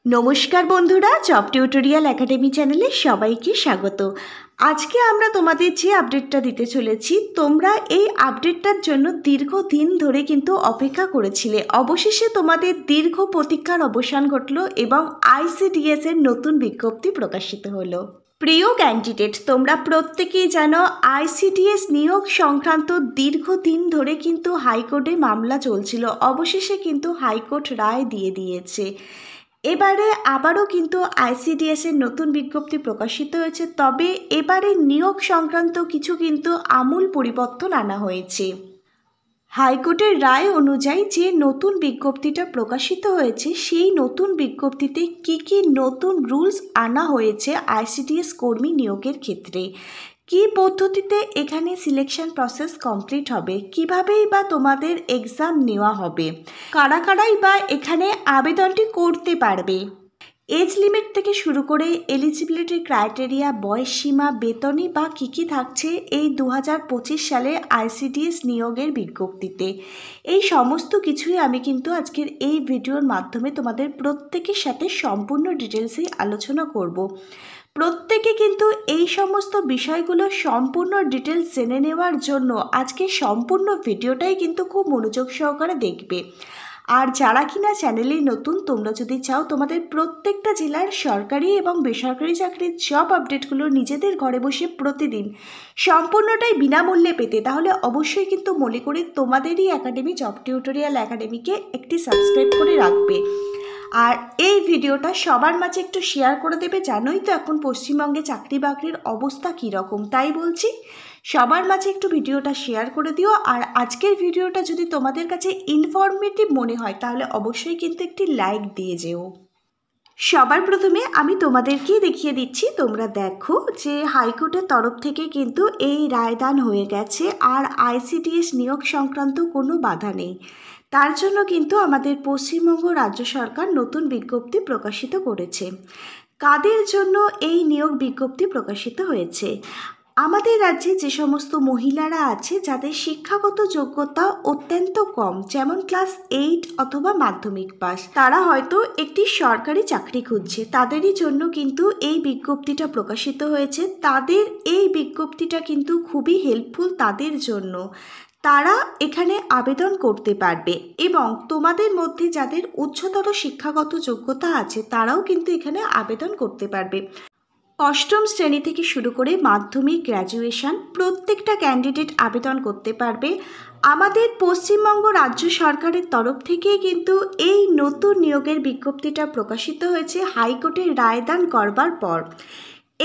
নমস্কার বন্ধুরা, job tutorial academy চ্যানেলে সবাইকে স্বাগত। আজকে আমরা তোমাদের যে আপডেটটা দিতে চলেছি, তোমরা এই আপডেটটার জন্য দীর্ঘদিন ধরে কিন্তু অপেক্ষা করেছিলে। অবশেষে তোমাদের দীর্ঘ প্রতীক্ষার অবসান ঘটলো এবং আইসিডিএস এর নতুন বিজ্ঞপ্তি প্রকাশিত হলো। প্রিয় ক্যান্ডিডেট, তোমরা প্রত্যেকেই জানো আইসিডিএস নিয়োগ সংক্রান্ত দীর্ঘদিন ধরে কিন্তু হাইকোর্টে মামলা চলছিল। অবশেষে কিন্তু হাইকোর্ট রায় দিয়ে দিয়েছে। এবারে আবারও কিন্তু আইসিডিএস এর নতুন বিজ্ঞপ্তি প্রকাশিত হয়েছে, তবে এবারে নিয়োগ সংক্রান্ত কিছু কিন্তু আমূল পরিবর্তন আনা হয়েছে। হাইকোর্টের রায় অনুযায়ী যে নতুন বিজ্ঞপ্তিটা প্রকাশিত হয়েছে, সেই নতুন বিজ্ঞপ্তিতে কি নতুন রুলস আনা হয়েছে আইসিডিএস কর্মী নিয়োগের ক্ষেত্রে, কি পদ্ধতিতে এখানে সিলেকশন প্রসেস কমপ্লিট হবে, কিভাবেই বা তোমাদের এক্সাম নেওয়া হবে, কারা কারাই বা এখানে আবেদনটি করতে পারবে, এজ লিমিট থেকে শুরু করে এলিজিবিলিটি ক্রাইটেরিয়া, বয়স সীমা, বেতনই বা কী থাকছে এই 2025 সালে আইসিডিএস নিয়োগের বিজ্ঞপ্তিতে, এই সমস্ত কিছুই আমি কিন্তু আজকের এই ভিডিওর মাধ্যমে তোমাদের প্রত্যেকের সাথে সম্পূর্ণ ডিটেলসেই আলোচনা করব। প্রত্যেকে কিন্তু এই সমস্ত বিষয়গুলো সম্পূর্ণ ডিটেলস জেনে নেওয়ার জন্য আজকে সম্পূর্ণ ভিডিওটাই কিন্তু খুব মনোযোগ সহকারে দেখবে। আর যারা কিনা চ্যানেলে নতুন, তোমরা যদি চাও তোমাদের প্রত্যেকটা জেলার সরকারি এবং বেসরকারি চাকরির জব আপডেটগুলো নিজেদের ঘরে বসে প্রতিদিন সম্পূর্ণটাই বিনামূল্যে পেতে, তাহলে অবশ্যই কিন্তু মনে করি তোমাদেরই একাডেমি জব টিউটোরিয়াল একাডেমিকে একটি সাবস্ক্রাইব করে রাখবে। আর এই ভিডিওটা সবার মাঝে একটু শেয়ার করে দেবে। জানোই তো এখন পশ্চিমবঙ্গে চাকরি বাকরির অবস্থা কীরকম, তাই বলছি সবার মাঝে একটু ভিডিওটা শেয়ার করে দিও। আর আজকের ভিডিওটা যদি তোমাদের কাছে ইনফরমেটিভ মনে হয়, তাহলে অবশ্যই কিন্তু একটি লাইক দিয়ে যেও। সবার প্রথমে আমি তোমাদেরকেই দেখিয়ে দিচ্ছি, তোমরা দেখো যে হাইকোর্টের তরফ থেকে কিন্তু এই রায়দান হয়ে গেছে, আর আইসিডিএস নিয়োগ সংক্রান্ত কোনো বাধা নেই। তার জন্য কিন্তু আমাদের পশ্চিমবঙ্গ রাজ্য সরকার নতুন বিজ্ঞপ্তি প্রকাশিত করেছে। কাদের জন্য এই নিয়োগ বিজ্ঞপ্তি প্রকাশিত হয়েছে? আমাদের রাজ্যে যে সমস্ত মহিলারা আছে যাদের শিক্ষাগত যোগ্যতা অত্যন্ত কম, যেমন ক্লাস 8 অথবা মাধ্যমিক পাস, তারা হয়তো একটি সরকারি চাকরি খুঁজছে, তাদেরই জন্য কিন্তু এই বিজ্ঞপ্তিটা প্রকাশিত হয়েছে। তাদের এই বিজ্ঞপ্তিটা কিন্তু খুবই হেল্পফুল তাদের জন্য, তারা এখানে আবেদন করতে পারবে। এবং তোমাদের মধ্যে যাদের উচ্চতর শিক্ষাগত যোগ্যতা আছে, তারাও কিন্তু এখানে আবেদন করতে পারবে। অষ্টম শ্রেণী থেকে শুরু করে মাধ্যমিক, গ্র্যাজুয়েশন প্রত্যেকটা ক্যান্ডিডেট আবেদন করতে পারবে। আমাদের পশ্চিমবঙ্গ রাজ্য সরকারের তরফ থেকেই কিন্তু এই নতুন নিয়োগের বিজ্ঞপ্তিটা প্রকাশিত হয়েছে হাইকোর্টের রায়দান করবার পর।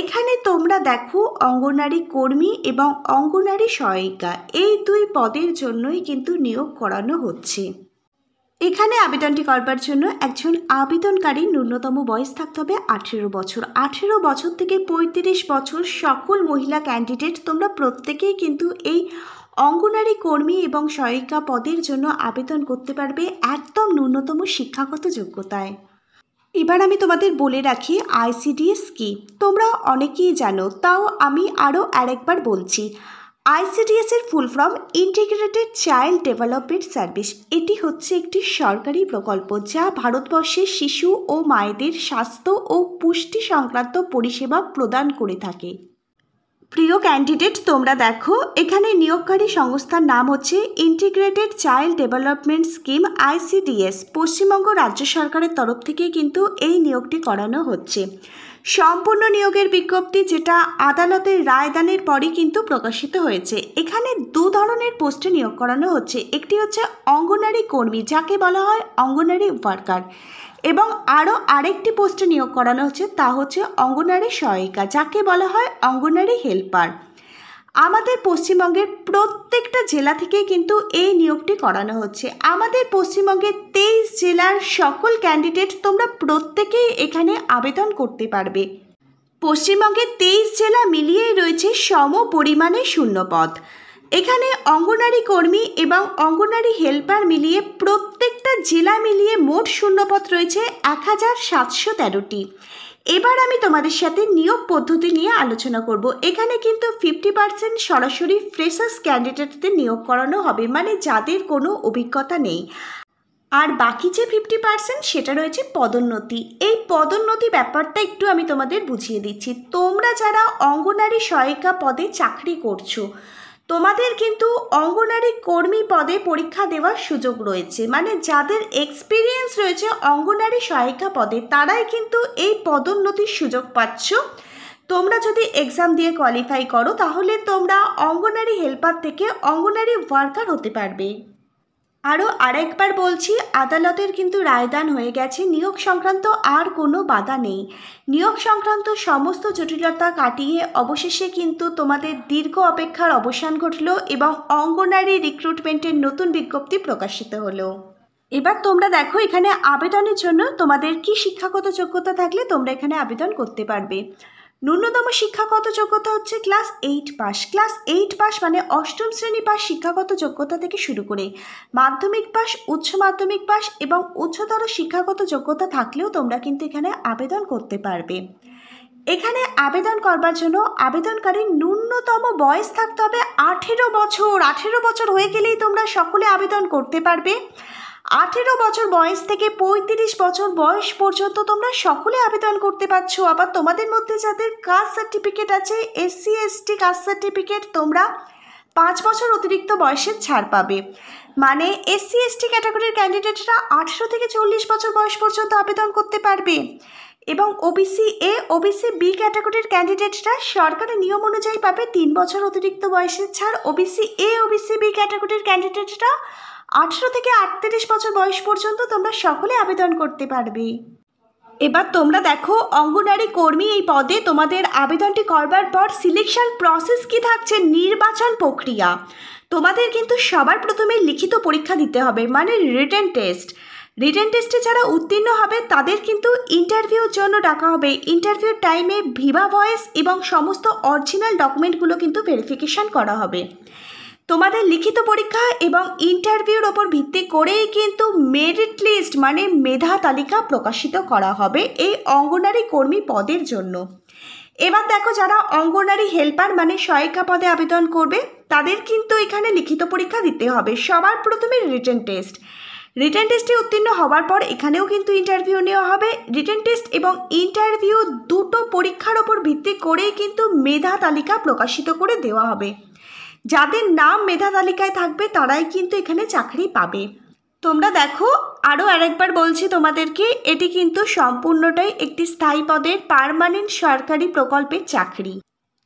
এখানে তোমরা দেখো অঙ্গনারী কর্মী এবং অঙ্গনারী সহায়িকা, এই দুই পদের জন্যই কিন্তু নিয়োগ করানো হচ্ছে। এখানে আবেদনটি করবার জন্য একজন আবেদনকারী ন্যূনতম বয়স থাকতে হবে 18 বছর। 18 বছর থেকে 35 বছর সকল মহিলা ক্যান্ডিডেট তোমরা প্রত্যেকেই কিন্তু এই অঙ্গনারী কর্মী এবং সহায়িকা পদের জন্য আবেদন করতে পারবে একদম ন্যূনতম শিক্ষাগত যোগ্যতায়। এবার আমি তোমাদের বলে রাখি আইসিডিএস কি, তোমরা অনেকেই জানো, তাও আমি আরও আরেকবার বলছি। আইসিডিএস এর full form integrated child development service. এটি হচ্ছে একটি সরকারি প্রকল্প যা ভারতবর্ষের শিশু ও মায়েদের স্বাস্থ্য ও পুষ্টি সংক্রান্ত পরিষেবা প্রদান করে থাকে। প্রিয় ক্যান্ডিডেট, তোমরা দেখো এখানে নিয়োগকারী সংস্থার নাম হচ্ছে integrated child development scheme ICDS. Paschimbanga রাজ্য সরকারের তরফ থেকে কিন্তু এই নিয়োগটি করানো হচ্ছে। সম্পূর্ণ নিয়োগের বিজ্ঞপ্তি যেটা আদালতের রায়দানের পরই কিন্তু প্রকাশিত হয়েছে। এখানে দু ধরনের পোস্টে নিয়োগ করানো হচ্ছে। একটি হচ্ছে অঙ্গনারী কর্মী, যাকে বলা হয় অঙ্গনারী ওয়ার্কার, এবং আরও আরেকটি পোস্টে নিয়োগ করানো হচ্ছে, তা হচ্ছে অঙ্গনারী সহায়িকা, যাকে বলা হয় অঙ্গনারী হেল্পার। আমাদের পশ্চিমবঙ্গের প্রত্যেকটা জেলা থেকে কিন্তু এই নিয়োগটি করানো হচ্ছে। আমাদের পশ্চিমবঙ্গের 23 জেলার সকল ক্যান্ডিডেট তোমরা প্রত্যেকেই এখানে আবেদন করতে পারবে। পশ্চিমবঙ্গের 23 জেলা মিলিয়েই রয়েছে সম পরিমাণে শূন্যপদ। এখানে অঙ্গনারী কর্মী এবং অঙ্গনারী হেল্পার মিলিয়ে প্রত্যেকটা জেলা মিলিয়ে মোট শূন্যপদ রয়েছে 1713টি। এবার আমি তোমাদের সাথে নিয়োগ পদ্ধতি নিয়ে আলোচনা করব। এখানে কিন্তু 50% সরাসরি ফ্রেশার্স ক্যান্ডিডেটদের নিয়োগ করানো হবে, মানে যাদের কোনো অভিজ্ঞতা নেই। আর বাকি যে 50% সেটা রয়েছে পদোন্নতি। এই পদোন্নতি ব্যাপারটা একটু আমি তোমাদের বুঝিয়ে দিচ্ছি। তোমরা যারা অঙ্গনারী সহায়িকা পদে চাকরি করছো, তোমাদের কিন্তু অঙ্গনারী কর্মী পদে পরীক্ষা দেওয়ার সুযোগ রয়েছে। মানে যাদের এক্সপিরিয়েন্স রয়েছে অঙ্গনারী সহায়িকা পদে, তারাই কিন্তু এই পদোন্নতির সুযোগ পাচ্ছ। তোমরা যদি এক্সাম দিয়ে কোয়ালিফাই করো তাহলে তোমরা অঙ্গনারী হেল্পার থেকে অঙ্গনারী ওয়ার্কার হতে পারবে। আরও আরেকবার বলছি, আদালতের কিন্তু রায়দান হয়ে গেছে, নিয়োগ সংক্রান্ত আর কোনো বাধা নেই। নিয়োগ সংক্রান্ত সমস্ত জটিলতা কাটিয়ে অবশেষে কিন্তু তোমাদের দীর্ঘ অপেক্ষার অবসান ঘটল এবং অঙ্গনারী রিক্রুটমেন্টের নতুন বিজ্ঞপ্তি প্রকাশিত হলো। এবার তোমরা দেখো এখানে আবেদনের জন্য তোমাদের কি শিক্ষাগত যোগ্যতা থাকলে তোমরা এখানে আবেদন করতে পারবে। ন্যূনতম শিক্ষাগত যোগ্যতা হচ্ছে ক্লাস 8 পাস। ক্লাস 8 পাস মানে অষ্টম শ্রেণী পাস শিক্ষাগত যোগ্যতা থেকে শুরু করে মাধ্যমিক পাস, উচ্চ মাধ্যমিক পাস এবং উচ্চতর শিক্ষাগত যোগ্যতা থাকলেও তোমরা কিন্তু এখানে আবেদন করতে পারবে। এখানে আবেদন করবার জন্য আবেদনকারীর ন্যূনতম বয়স থাকতে হবে 18 বছর। 18 বছর হয়ে গেলেই তোমরা সকলে আবেদন করতে পারবে। 18 বছর বয়স থেকে 35 বছর বয়স পর্যন্ত তোমরা সকলে আবেদন করতে পারছো। আবার তোমাদের মধ্যে যাদের কাস্ট সার্টিফিকেট আছে, SC ST কাস্ট সার্টিফিকেট, তোমরা 5 বছর অতিরিক্ত বয়সের ছাড় পাবে। মানে SC ST ক্যাটাগরির ক্যান্ডিডেটরা 18 থেকে 40 বছর বয়স পর্যন্ত আবেদন করতে পারবে এবং OBC A OBC B ক্যাটাগরির ক্যান্ডিডেটরা সরকারের নিয়ম অনুযায়ী পাবে 3 বছর অতিরিক্ত বয়সের ছাড়। OBC A OBC B ক্যাটাগরির ক্যান্ডিডেটরা 18 থেকে 38 বছর বয়স পর্যন্ত তোমরা সকলে আবেদন করতে পারবে। এবার তোমরা দেখো অঙ্গনারী কর্মী এই পদে তোমাদের আবেদনটি করবার পর সিলেকশন প্রসেস কি থাকছে, নির্বাচন প্রক্রিয়া। তোমাদের কিন্তু সবার প্রথমে লিখিত পরীক্ষা দিতে হবে, মানে রিটেন টেস্ট। রিটেন টেস্টে যারা উত্তীর্ণ হবে তাদের কিন্তু ইন্টারভিউর জন্য ডাকা হবে। ইন্টারভিউর টাইমে ভিভা ভয়েস এবং সমস্ত অরিজিনাল ডকুমেন্টগুলো কিন্তু ভেরিফিকেশান করা হবে। তোমাদের লিখিত পরীক্ষা এবং ইন্টারভিউর ওপর ভিত্তি করেই কিন্তু মেরিট লিস্ট মানে মেধা তালিকা প্রকাশিত করা হবে এই অঙ্গনারী কর্মী পদের জন্য। এবার দেখো যারা অঙ্গনারী হেল্পার মানে সহায়িকা পদে আবেদন করবে তাদের কিন্তু এখানে লিখিত পরীক্ষা দিতে হবে। সবার প্রথমে রিটেন টেস্ট। রিটেন টেস্টে উত্তীর্ণ হওয়ার পর এখানেও কিন্তু ইন্টারভিউ নেওয়া হবে। রিটেন টেস্ট এবং ইন্টারভিউ দুটো পরীক্ষার ওপর ভিত্তি করেই কিন্তু মেধা তালিকা প্রকাশিত করে দেওয়া হবে। যাদের নাম মেধা তালিকায় থাকবে তারাই কিন্তু এখানে চাকরি পাবে। তোমরা দেখো আরও আরেকবার বলছি তোমাদেরকে, এটি কিন্তু সম্পূর্ণটাই একটি স্থায়ী পদের পার্মানেন্ট সরকারি প্রকল্পের চাকরি।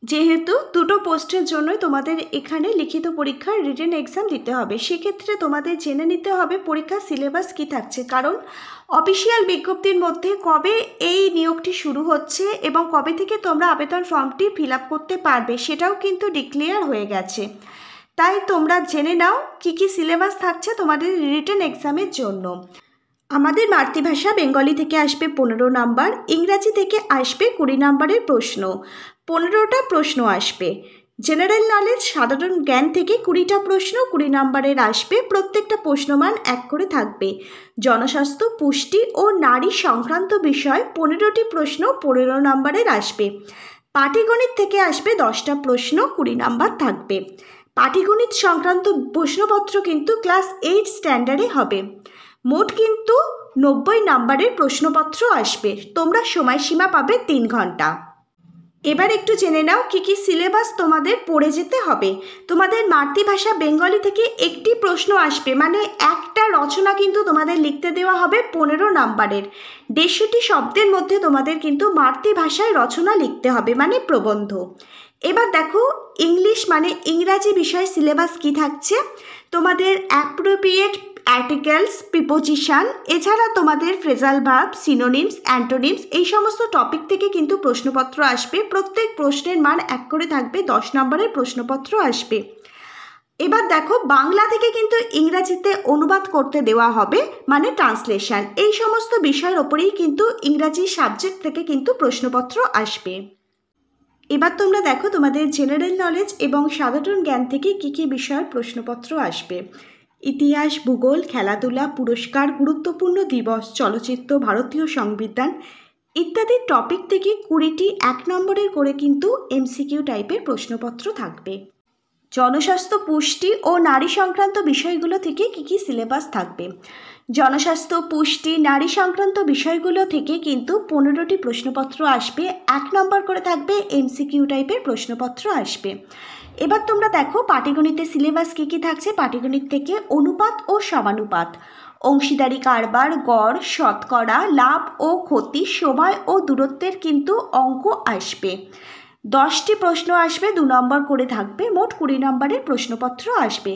যেহেতু দুটো পোস্টের জন্যই তোমাদের এখানে লিখিত পরীক্ষার রিটেন এক্সাম দিতে হবে, সেক্ষেত্রে তোমাদের জেনে নিতে হবে পরীক্ষার সিলেবাস কী থাকছে। কারণ অফিসিয়াল বিজ্ঞপ্তির মধ্যে কবে এই নিয়োগটি শুরু হচ্ছে এবং কবে থেকে তোমরা আবেদন ফর্মটি ফিল আপ করতে পারবে সেটাও কিন্তু ডিক্লেয়ার হয়ে গেছে। তাই তোমরা জেনে নাও কী কী সিলেবাস থাকছে তোমাদের রিটেন এক্সামের জন্য। আমাদের মাতৃভাষা বেঙ্গলি থেকে আসবে 15 নাম্বার, ইংরাজি থেকে আসবে 20 নাম্বারের প্রশ্ন, 15টা প্রশ্ন আসবে। জেনারেল নলেজ সাধারণ জ্ঞান থেকে 20টা প্রশ্ন 20 নাম্বারের আসবে, প্রত্যেকটা প্রশ্নমান 1 করে থাকবে। জনস্বাস্থ্য, পুষ্টি ও নারী সংক্রান্ত বিষয় 15টি প্রশ্ন 15 নাম্বারের আসবে। পাটিগণিত থেকে আসবে 10টা প্রশ্ন 20 নাম্বার থাকবে। পাটিগণিত সংক্রান্ত প্রশ্নপত্র কিন্তু ক্লাস 8 স্ট্যান্ডার্ডে হবে। মোট কিন্তু 90 নাম্বারের প্রশ্নপত্র আসবে। তোমরা সময়সীমা পাবে 3 ঘন্টা। এবার একটু জেনে নাও কী কী সিলেবাস তোমাদের পড়ে যেতে হবে। তোমাদের মাতৃভাষা বেঙ্গলি থেকে একটি প্রশ্ন আসবে, মানে একটা রচনা কিন্তু তোমাদের লিখতে দেওয়া হবে 15 নাম্বারের। 150টি শব্দের মধ্যে তোমাদের কিন্তু মাতৃভাষায় রচনা লিখতে হবে, মানে প্রবন্ধ। এবার দেখো ইংলিশ মানে ইংরাজি বিষয় সিলেবাস কি থাকছে। তোমাদের অ্যাপ্রোপ্রিয়েট আর্টিকেলস, প্রিপোজিশন, এছাড়া তোমাদের ফ্রেজাল ভার্ব, সিনোনিমস, অ্যান্টোনিমস এই সমস্ত টপিক থেকে কিন্তু প্রশ্নপত্র আসবে। প্রত্যেক প্রশ্নের মান 1 করে থাকবে, 10 নম্বরের প্রশ্নপত্র আসবে। এবার দেখো বাংলা থেকে কিন্তু ইংরাজিতে অনুবাদ করতে দেওয়া হবে, মানে ট্রান্সলেশন। এই সমস্ত বিষয়ের ওপরেই কিন্তু ইংরাজি সাবজেক্ট থেকে কিন্তু প্রশ্নপত্র আসবে। এবার তোমরা দেখো তোমাদের জেনারেল নলেজ এবং সাধারণ জ্ঞান থেকে কী কী বিষয়ের প্রশ্নপত্র আসবে। ইতিহাস, ভূগোল, খেলাধুলা, পুরস্কার, গুরুত্বপূর্ণ দিবস, চলচ্চিত্র, ভারতীয় সংবিধান ইত্যাদি টপিক থেকে 20টি 1 নম্বরের করে কিন্তু MCQ টাইপের প্রশ্নপত্র থাকবে। জনস্বাস্থ্য, পুষ্টি ও নারী সংক্রান্ত বিষয়গুলো থেকে কী কী সিলেবাস থাকবে। জনস্বাস্থ্য, পুষ্টি, নারী সংক্রান্ত বিষয়গুলো থেকে কিন্তু 15টি প্রশ্নপত্র আসবে। 1 নম্বর করে থাকবে, এমসিকিউ টাইপের প্রশ্নপত্র আসবে। এবার তোমরা দেখো পাটিগণিতের সিলেবাস কী কী থাকছে। পাটিগণিত থেকে অনুপাত ও সমানুপাত, অংশীদারি কারবার, গড়, শতকরা, লাভ ও ক্ষতি, সময় ও দূরত্বের কিন্তু অঙ্ক আসবে। 10টি প্রশ্ন আসবে, 2 নম্বর করে থাকবে, মোট 20 নম্বরের প্রশ্নপত্র আসবে।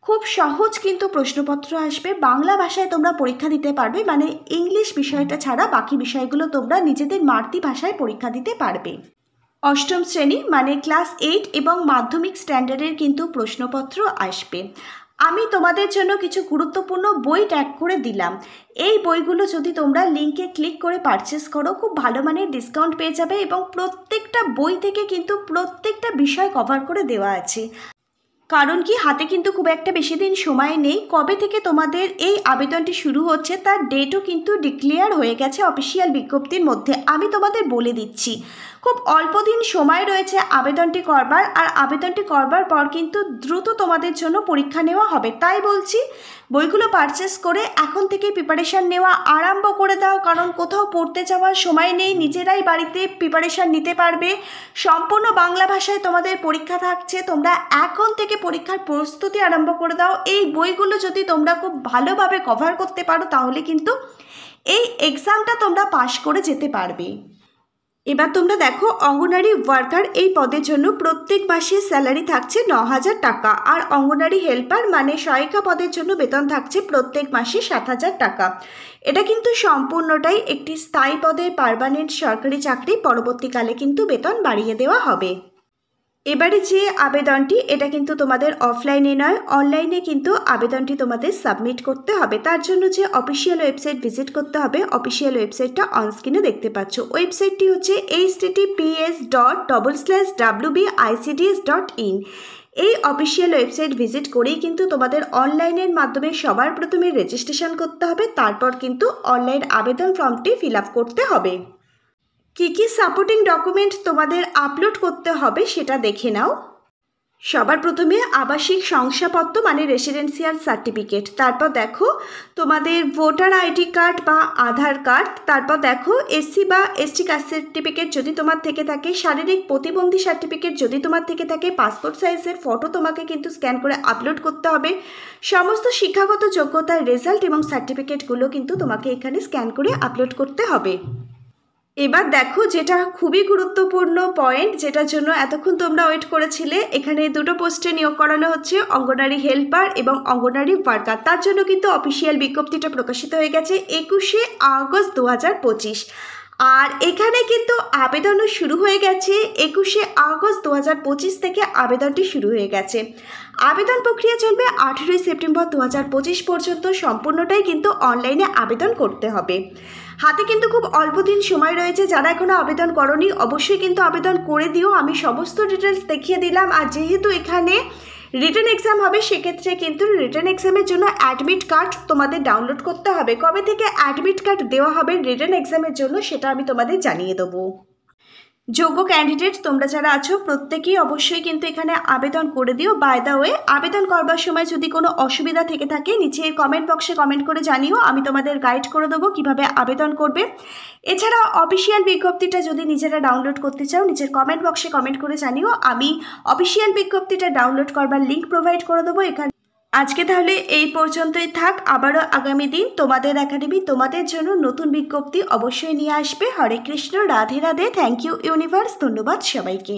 খুব সহজ কিন্তু প্রশ্নপত্র আসবে। বাংলা ভাষায় তোমরা পরীক্ষা দিতে পারবে, মানে ইংলিশ বিষয়টা ছাড়া বাকি বিষয়গুলো তোমরা নিজেদের মাতৃভাষায় পরীক্ষা দিতে পারবে। অষ্টম শ্রেণী মানে ক্লাস 8 এবং মাধ্যমিক স্ট্যান্ডার্ডের কিন্তু প্রশ্নপত্র আসবে। আমি তোমাদের জন্য কিছু গুরুত্বপূর্ণ বই ট্যাগ করে দিলাম। এই বইগুলো যদি তোমরা লিঙ্কে ক্লিক করে পারচেস করো, খুব ভালো মানের ডিসকাউন্ট পেয়ে যাবে এবং প্রত্যেকটা বই থেকে কিন্তু প্রত্যেকটা বিষয় কভার করে দেওয়া আছে। কারণ কি, হাতে কিন্তু খুব একটা বেশি দিন সময় নেই। কবে থেকে তোমাদের এই আবেদনটি শুরু হচ্ছে তার ডেটও কিন্তু ডিক্লেয়ার হয়ে গেছে অফিসিয়াল বিজ্ঞপ্তির মধ্যে। আমি তোমাদের বলে দিচ্ছি, খুব অল্প দিন সময় রয়েছে আবেদনটি করবার, আর আবেদনটি করবার পর কিন্তু দ্রুত তোমাদের জন্য পরীক্ষা নেওয়া হবে। তাই বলছি, বইগুলো পারচেস করে এখন থেকে প্রিপারেশান নেওয়া আরম্ভ করে দাও। কারণ কোথাও পড়তে যাওয়ার সময় নেই, নিজেরাই বাড়িতে প্রিপারেশান নিতে পারবে। সম্পূর্ণ বাংলা ভাষায় তোমাদের পরীক্ষা থাকছে, তোমরা এখন থেকে পরীক্ষার প্রস্তুতি আরম্ভ করে দাও। এই বইগুলো যদি তোমরা খুব ভালোভাবে কভার করতে পারো তাহলে কিন্তু এই এক্সামটা তোমরা পাশ করে যেতে পারবে। এবার তোমরা দেখো, অঙ্গনারী ওয়ার্কার এই পদের জন্য প্রত্যেক মাসে স্যালারি থাকছে 9,000 টাকা, আর অঙ্গনারী হেল্পার মানে সহায়িকা পদের জন্য বেতন থাকছে প্রত্যেক মাসে 7,000 টাকা। এটা কিন্তু সম্পূর্ণটাই একটি স্থায়ী পদের পার্মানেন্ট সরকারি চাকরি, পরবর্তীকালে কিন্তু বেতন বাড়িয়ে দেওয়া হবে। এবারে যে আবেদনটি, এটা কিন্তু তোমাদের অফলাইনে নয়, অনলাইনে কিন্তু আবেদনটি তোমাদের সাবমিট করতে হবে। তার জন্য যে অফিসিয়াল ওয়েবসাইট ভিজিট করতে হবে, অফিসিয়াল ওয়েবসাইটটা অনস্ক্রিনে দেখতে পাচ্ছ। ওয়েবসাইটটি হচ্ছে https://wbicds.in। এই অফিসিয়াল ওয়েবসাইট ভিজিট করেই কিন্তু তোমাদের অনলাইনের মাধ্যমে সবার প্রথমে রেজিস্ট্রেশন করতে হবে, তারপর কিন্তু অনলাইন আবেদন ফর্মটি ফিল আপ করতে হবে। কী কী সাপোর্টিং ডকুমেন্ট তোমাদের আপলোড করতে হবে সেটা দেখে নাও। সবার প্রথমে আবাসিক শংসাপত্র মানে রেসিডেন্সিয়াল সার্টিফিকেট, তারপর দেখো তোমাদের ভোটার আইডি কার্ড বা আধার কার্ড, তারপর দেখো এসসি বা এসটি কাস্ট সার্টিফিকেট যদি তোমার থেকে থাকে, শারীরিক প্রতিবন্ধী সার্টিফিকেট যদি তোমার থেকে থাকে, পাসপোর্ট সাইজের ফটো তোমাকে কিন্তু স্ক্যান করে আপলোড করতে হবে। সমস্ত শিক্ষাগত যোগ্যতার রেজাল্ট এবং সার্টিফিকেটগুলো কিন্তু তোমাকে এখানে স্ক্যান করে আপলোড করতে হবে। এবার দেখো, যেটা খুবই গুরুত্বপূর্ণ পয়েন্ট, যেটার জন্য এতক্ষণ তোমরা ওয়েট করেছিলে, এখানে 2টো পোস্টে নিয়োগ করানো হচ্ছে, অঙ্গনারী হেল্পার এবং অঙ্গনারী ওয়ার্কার। তার জন্য কিন্তু অফিসিয়াল বিজ্ঞপ্তিটা প্রকাশিত হয়ে গেছে 21শে আগস্ট 2025। আর এখানে কিন্তু আবেদনও শুরু হয়ে গেছে 21শে আগস্ট 2025 থেকে আবেদনটি শুরু হয়ে গেছে। আবেদন প্রক্রিয়া চলবে 18ই সেপ্টেম্বর 2025 পর্যন্ত। সম্পূর্ণটাই কিন্তু অনলাইনে আবেদন করতে হবে। হাতে কিন্তু খুব অল্প দিন সময় রয়েছে। যারা এখনও আবেদন করনি অবশ্যই কিন্তু আবেদন করে দিও। আমি সমস্ত ডিটেলস দেখিয়ে দিলাম। আর যেহেতু এখানে রিটেন এক্সাম হবে, সেক্ষেত্রে কিন্তু রিটেন এক্সামের জন্য অ্যাডমিট কার্ড তোমাদের ডাউনলোড করতে হবে। কবে থেকে অ্যাডমিট কার্ড দেওয়া হবে রিটেন এক্সামের জন্য সেটা আমি তোমাদের জানিয়ে দেবো। যোগ্য ক্যান্ডিডেট তোমরা যারা আছো প্রত্যেকেই অবশ্যই কিন্তু এখানে আবেদন করে দিও। বাই দ্য ওয়ে, আবেদন করবার সময় যদি কোনো অসুবিধা থেকে থাকে নিচে কমেন্ট বক্সে কমেন্ট করে জানিও, আমি তোমাদের গাইড করে দেবো কীভাবে আবেদন করবে। এছাড়া অফিসিয়াল বিজ্ঞপ্তিটা যদি নিজেরা ডাউনলোড করতে চাও নিচের কমেন্ট বক্সে কমেন্ট করে জানিও, আমি অফিসিয়াল বিজ্ঞপ্তিটা ডাউনলোড করবার লিঙ্ক প্রোভাইড করে দেবো এখানে। আজকে তাহলে এই পর্যন্তই থাক। আবারও আগামী দিন তোমাদের একাডেমি তোমাদের জন্য নতুন বিজ্ঞপ্তি অবশ্যই নিয়ে আসবে। Hare Krishna, Radhe Radhe. Thank you universe. ধন্যবাদ সবাইকে।